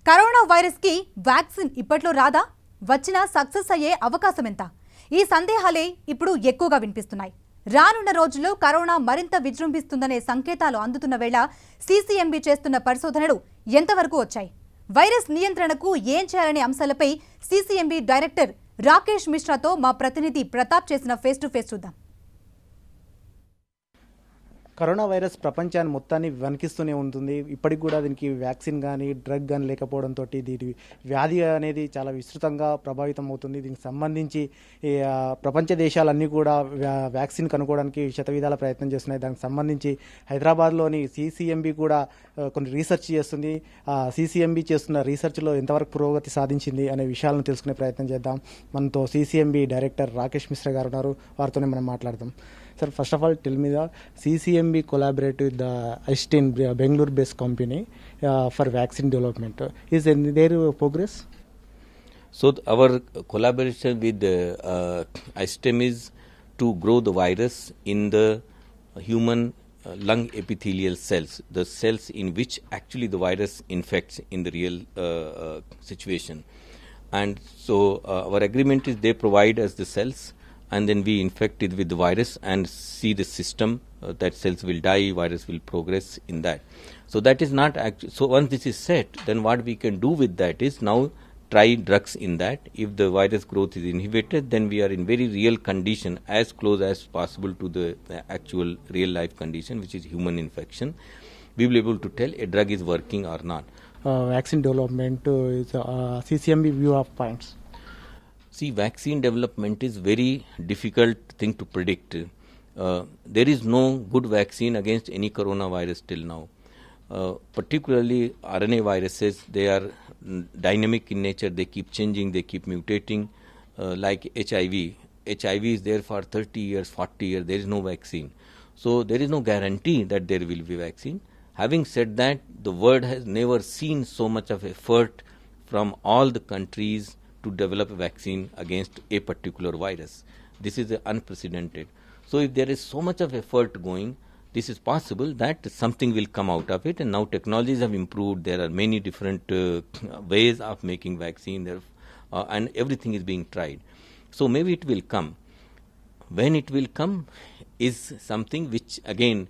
Corona virus కి vaccine ఇప్పట్లో రాదా? వచ్చినా సక్సెస్ అయ్యే అవకాశం ఎంత? ఈ సందేహాలే ఇప్పుడు ఎక్కువగా వినిపిస్తున్నాయి. రానున్న రోజుల్లో కరోనా మరింత విజృంభిస్తుందనే సంకేతాలు అందుతున్న వేళ సీసీఎంబీ చేస్తున్న పరిశోధనలు ఎంతవరకు వచ్చాయి? వైరస్ నియంత్రణకు ఏం చేయాలనే అంశాలపై సీసీఎంబీ డైరెక్టర్ రాకేష్ మిశ్రాతో మా ప్రతినిధి ప్రతాప్ చేసిన ఫేస్ టు ఫేస్ చూద్దాం. కరోనా వైరస్ ప్రపంచాన్ని మొత్తాన్ని వణికిస్తూనే ఉంటుంది. ఇప్పటికి కూడా దీనికి వ్యాక్సిన్ కానీ డ్రగ్ కానీ లేకపోవడంతో దీని వ్యాధి అనేది చాలా విస్తృతంగా ప్రభావితం అవుతుంది. దీనికి సంబంధించి ప్రపంచ దేశాలన్నీ కూడా వ్యాక్సిన్ కనుక్కోవడానికి శతవిధాల ప్రయత్నం చేస్తున్నాయి. దానికి సంబంధించి హైదరాబాద్లోని సీసీఎంబీ కూడా కొన్ని రీసెర్చ్ చేస్తుంది. సీసీఎంబీ చేస్తున్న రీసెర్చ్లో ఎంతవరకు పురోగతి సాధించింది అనే విషయాలను తెలుసుకునే ప్రయత్నం చేద్దాం. మనతో సీసీఎంబీ డైరెక్టర్ రాకేష్ మిశ్రా గారు ఉన్నారు. వారితోనే మనం మాట్లాడదాం. Sir, first of all, tell me the CCMB collaborate with the Einstein Bangalore-based company for vaccine development. Is there progress? So our collaboration with Einstein is to grow the virus in the human lung epithelial cells, the cells in which actually the virus infects in the real situation. And so our agreement is they provide us the cells, and then we infect it with the virus and see the system that cells will die, virus will progress in that. So that is not so once this is set, then what we can do with that is now try drugs in that. If the virus growth is inhibited, then we are in very real condition, as close as possible to the actual real life condition, which is human infection. We will be able to tell a drug is working or not. Vaccine development is CCMB view of points. See, vaccine development is very difficult thing to predict. There is no good vaccine against any coronavirus till now. Particularly RNA viruses, they are dynamic in nature. They keep changing, they keep mutating. Like HIV. HIV is there for 30 years, 40 years. There is no vaccine. So there is no guarantee that there will be vaccine. Having said that, the world has never seen so much of effort from all the countries to develop a vaccine against a particular virus. This is unprecedented. So if there is so much of effort going, this is possible that something will come out of it. And now technologies have improved. There are many different ways of making vaccine there, and everything is being tried. So maybe it will come. When it will come is something which again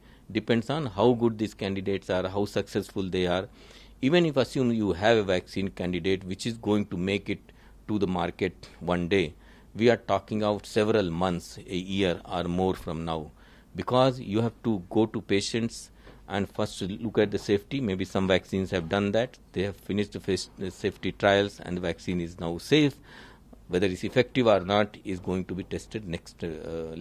depends on how good these candidates are, how successful they are. Even if assume you have a vaccine candidate which is going to make it to the market one day, we are talking out several months, a year or more from now, because you have to go to patients and first look at the safety. Maybe some vaccines have done that. They have finished the safety trials and the vaccine is now safe. Whether it's effective or not is going to be tested next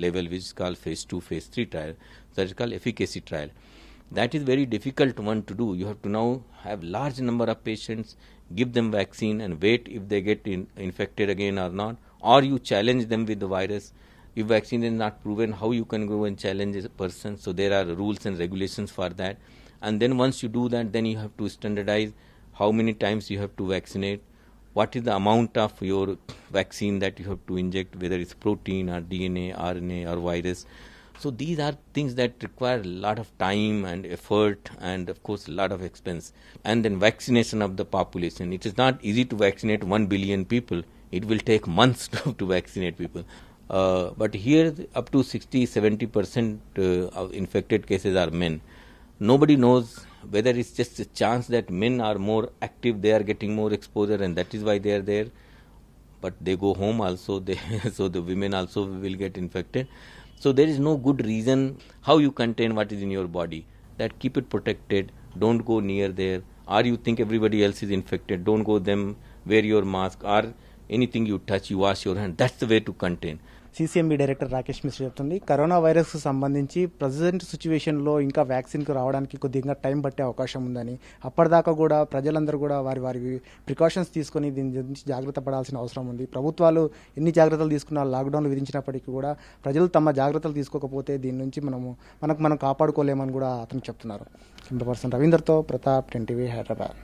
level, which is called phase 2, phase 3 trial. That is called efficacy trial. That is very difficult one to do. You have to now have large number of patients, give them vaccine and wait if they get infected again or not, or you challenge them with the virus. If vaccine is not proven, how you can go and challenge a person? So there are rules and regulations for that. And then once you do that, then you have to standardize how many times you have to vaccinate, what is the amount of your vaccine that you have to inject, whether it's protein or DNA, RNA or virus. So these are things that require a lot of time and effort and of course a lot of expense. And then vaccination of the population. It is not easy to vaccinate 1 billion people. It will take months to vaccinate people. But here up to 60-70% of infected cases are men. Nobody knows whether it's just a chance that men are more active, they are getting more exposure and that is why they are there. But they go home also, so the women also will get infected. So there is no good reason how you contain what is in your body. That keep it protected, don't go near there. Or you think everybody else is infected, don't go them, wear your mask, or anything you touch, you wash your hand. That's the way to contain. CCMB director Rakesh Mishra చెప్తుంది. Corona వైరస్కు సంబంధించి present సిచ్యువేషన్లో ఇంకా వ్యాక్సిన్కి రావడానికి కొద్దిగా time పట్టే అవకాశం ఉందని, అప్పటిదాకా కూడా ప్రజలందరూ కూడా వారి ప్రికాషన్స్ తీసుకొని దీని గురించి జాగ్రత్త పడాల్సిన అవసరం ఉంది. ప్రభుత్వాలు ఎన్ని జాగ్రత్తలు తీసుకున్నా, లాక్డౌన్లు విధించినప్పటికీ కూడా ప్రజలు తమ జాగ్రత్తలు తీసుకోకపోతే దీని నుంచి మనం కాపాడుకోలేమని కూడా అతను చెప్తున్నారు. కెమెరా పర్సన్ రవీందర్తో ప్రతాప్, 10 టీవీ, హైదరాబాద్.